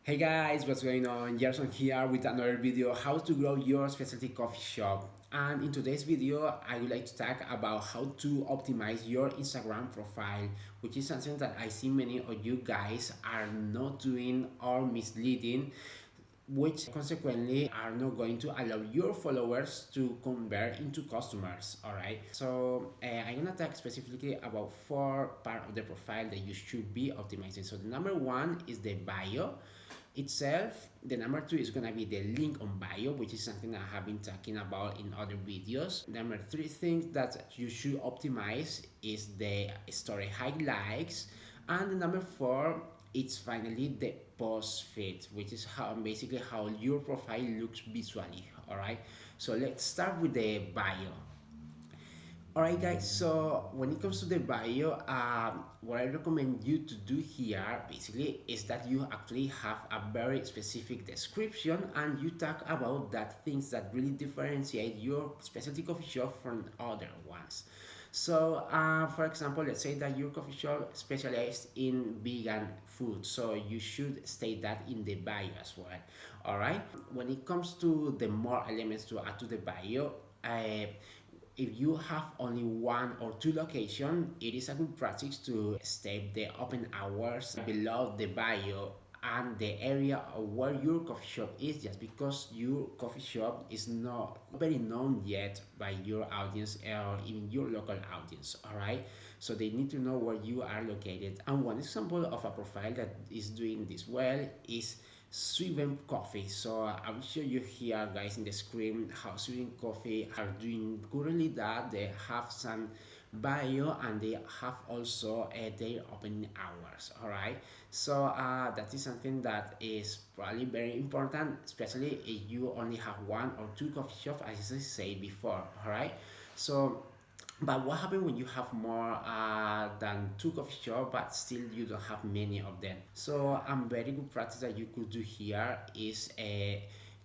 Hey guys, what's going on? Gerson here with another video, how to grow your specialty coffee shop. And in today's video, I would like to talk about how to optimize your Instagram profile, which is something that I see many of you guys are not doing or misleading, which consequently are not going to allow your followers to convert into customers. All right, so I'm gonna talk specifically about four part of the profile that you should be optimizing. So the number one is the bio itself. The number two is gonna be the link on bio, which is something I have been talking about in other videos. Number three thing that you should optimize is the story highlights, and the number four, it's finally the post feed, which is how basically how your profile looks visually. All right, so let's start with the bio. Alright guys, so when it comes to the bio, what I recommend you to do here basically is that you actually have a very specific description and you talk about that things that really differentiate your specialty coffee shop from other ones. So for example, let's say that your coffee shop specializes in vegan food, so you should state that in the bio as well. Alright, when it comes to the more elements to add to the bio, if you have only one or two locations, it is a good practice to state the open hours below the bio and the area of where your coffee shop is, just because your coffee shop is not very known yet by your audience or even your local audience. All right, so they need to know where you are located. And one example of a profile that is doing this well is Sweden Coffee. So I will show you here guys in the screen how Sweden Coffee are doing currently. That they have some bio and they have also their opening hours. All right, so that is something that is probably very important, especially if you only have one or two coffee shops, as I said before. All right, so but what happens when you have more than two coffee shops, but still you don't have many of them? So a very good practice that you could do here is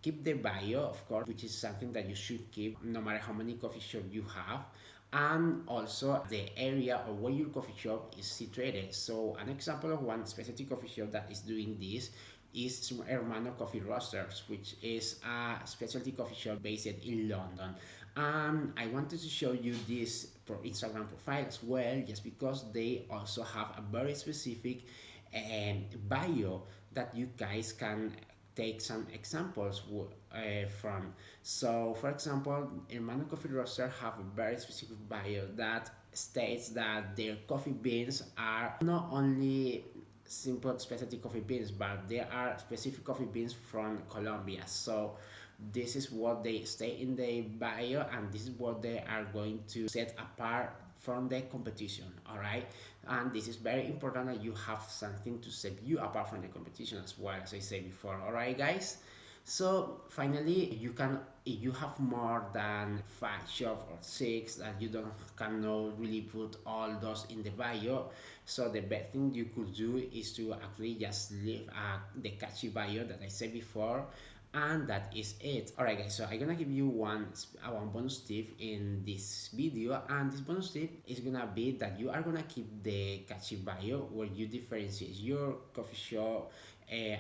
keep the bio, of course, which is something that you should keep no matter how many coffee shops you have, and also the area of where your coffee shop is situated. So an example of one specialty coffee shop that is doing this is Hermano Coffee Roasters, which is a specialty coffee shop based in London. I wanted to show you this Instagram profile as well, just because they also have a very specific bio that you guys can take some examples from. So, for example, Hermano Coffee Roaster have a very specific bio that states that their coffee beans are not only simple specialty coffee beans, but there are specific coffee beans from Colombia. So this is what they state in the bio, and this is what they are going to set apart from the competition. All right, and this is very important that you have something to set you apart from the competition as well, as I said before. All right guys, so finally, you can, if you have more than five shops or six that you don't cannot really put all those in the bio, so the best thing you could do is to actually just leave the catchy bio that I said before, and that is it. All right guys, so I'm gonna give you one bonus tip in this video, and this bonus tip is gonna be that you are gonna keep the catchy bio where you differentiate your coffee shop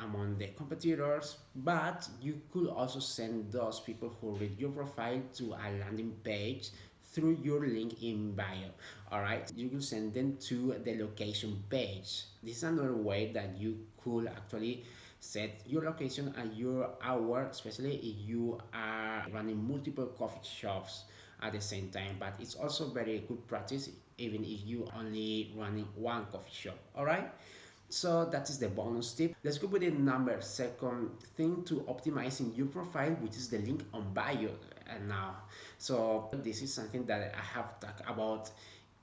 among the competitors, but you could also send those people who read your profile to a landing page through your link in bio. All right, you will send them to the location page. This is another way that you could actually set your location and your hour, especially if you are running multiple coffee shops at the same time. But it's also very good practice even if you only running one coffee shop. All right, so that is the bonus tip. Let's go with the number second thing to optimizing your profile, which is the link on bio. And now, so this is something that I have talked about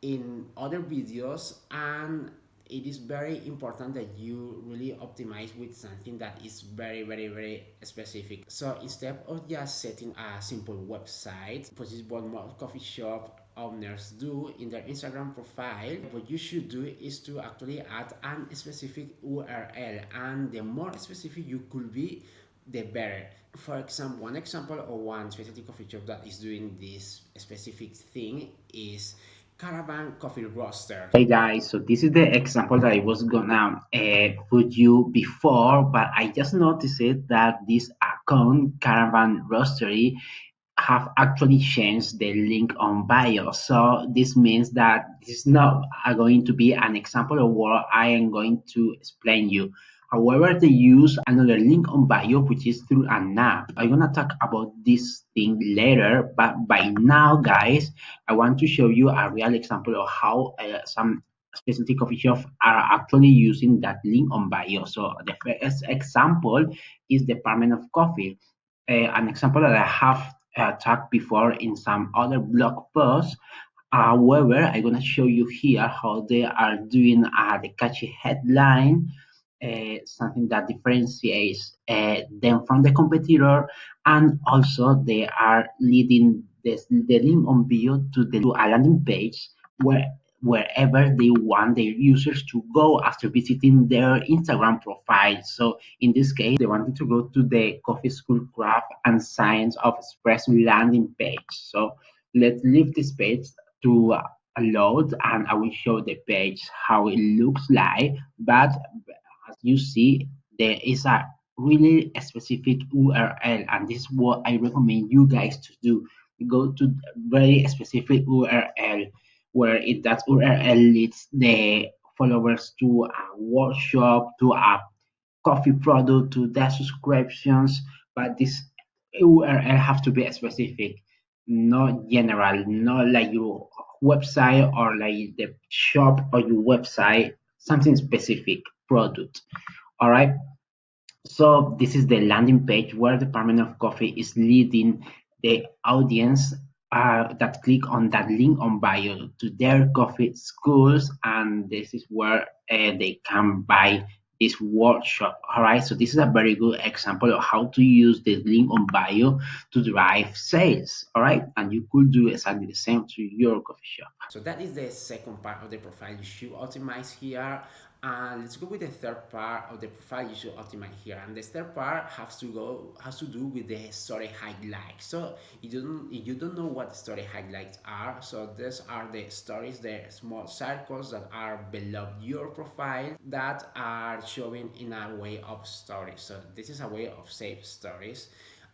in other videos, and it is very important that you really optimize with something that is very specific. So instead of just setting a simple website, which is what most coffee shop owners do in their Instagram profile, what you should do is to actually add a specific URL, and the more specific you could be, the better. For example, one example of one specialty coffee shop that is doing this specific thing is caravan coffee roaster. Hey guys, so this is the example that I was gonna put you before, but I just noticed it that this account Caravan Roastery have actually changed the link on bio. So this means that this is not going to be an example of what I am going to explain you. However, they use another link on bio, which is through an app. I'm gonna talk about this thing later, but by now, guys, I want to show you a real example of how some specialty coffee shops are actually using that link on bio. So the first example is Department of Coffee, an example that I have talked before in some other blog posts. However, I'm going to show you here how they are doing the catchy headline, something that differentiates them from the competitor, and also they are leading the link on bio to a landing page where wherever they want their users to go after visiting their Instagram profile. So in this case, they wanted to go to the Coffee School Craft and Science of Espresso landing page. So let's leave this page to load and I will show the page how it looks like. But as you see, there is a really specific URL, and this is what I recommend you guys to do. Go to very specific URL where that URL leads the followers to a workshop, to a coffee product, to their subscriptions, but this URL have to be specific, not general, not like your website or like the shop or your website, something specific product. All right. So this is the landing page where the Department of Coffee is leading the audience that click on that link on bio to their coffee schools, and this is where they can buy this workshop. All right, so this is a very good example of how to use the link on bio to drive sales. All right, and you could do exactly the same to your coffee shop. So that is the second part of the profile you should optimize here. And let's go with the third part of the profile you should optimize here. And the third part has to do with the story highlights. So if you don't know what story highlights are, so these are the stories, the small circles that are below your profile that are showing in a way of stories. So this is a way of save stories,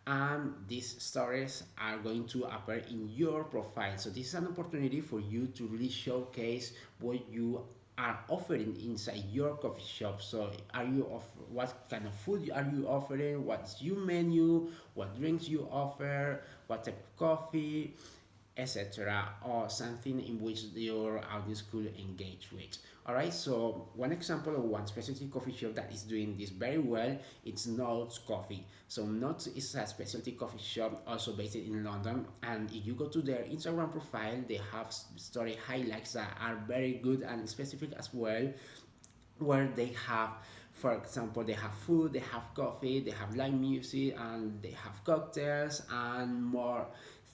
and these stories are going to appear in your profile. So this is an opportunity for you to really showcase what you are offering inside your coffee shop. So are you what kind of food are you offering, what's your menu, what drinks you offer, what type of coffee, etc., or something in which your audience could engage with. All right, so one example of one specialty coffee shop that is doing this very well, it's Notes Coffee. So Notes is a specialty coffee shop also based in London, and if you go to their Instagram profile, they have story highlights that are very good and specific as well, where they have, for example, they have food, they have coffee, they have live music, and they have cocktails and more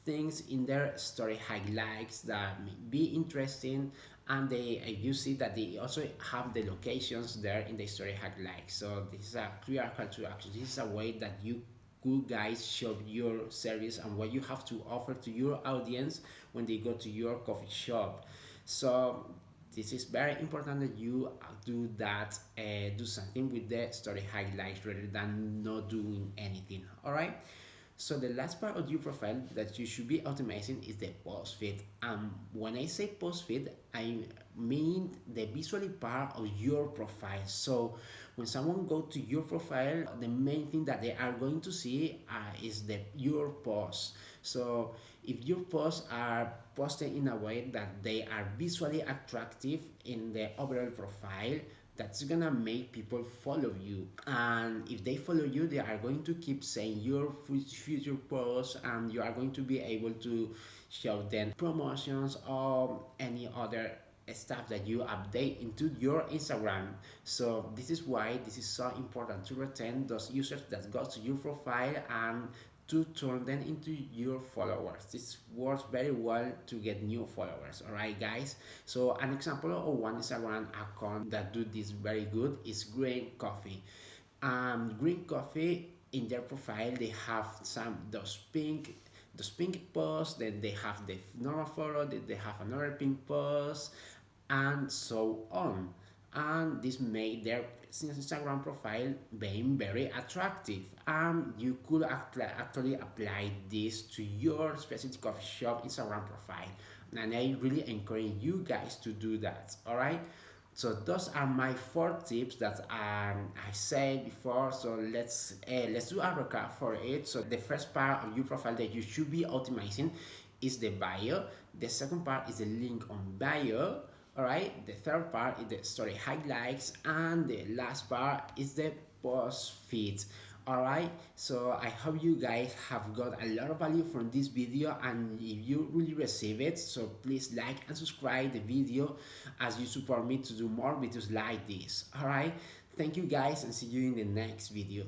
things in their story highlights that may be interesting. And they you see that they also have the locations there in the story highlights. So this is a clear call to action. This is a way that you could guys show your service and what you have to offer to your audience when they go to your coffee shop. So this is very important that you do that, do something with the story highlights rather than not doing anything. All right, so the last part of your profile that you should be optimizing is the post feed. When I say post feed, I mean the visually part of your profile. So when someone go to your profile, the main thing that they are going to see is your posts. So if your posts are posted in a way that they are visually attractive in the overall profile, that's gonna make people follow you, and if they follow you, they are going to keep saying your future posts, and you are going to be able to show them promotions or any other stuff that you update into your Instagram. So this is why this is so important to retain those users that go to your profile and to turn them into your followers. This works very well to get new followers. All right, guys. So an example of one Instagram account that do this very good is Green Coffee. Green Coffee, in their profile they have some those pink those pink posts, then they have the normal photo, then they have another pink post, and so on. And this made their Instagram profile being very attractive. And you could actually apply this to your specific coffee shop Instagram profile. And I really encourage you guys to do that. All right. So those are my four tips that I said before. So let's do a recap for it. So the first part of your profile that you should be optimizing is the bio. The second part is the link on bio. All right. The third part is the story highlights, and the last part is the post feed. All right, so I hope you guys have got a lot of value from this video, and if you really receive it, so please like and subscribe the video as you support me to do more videos like this. All right, thank you guys, and see you in the next video.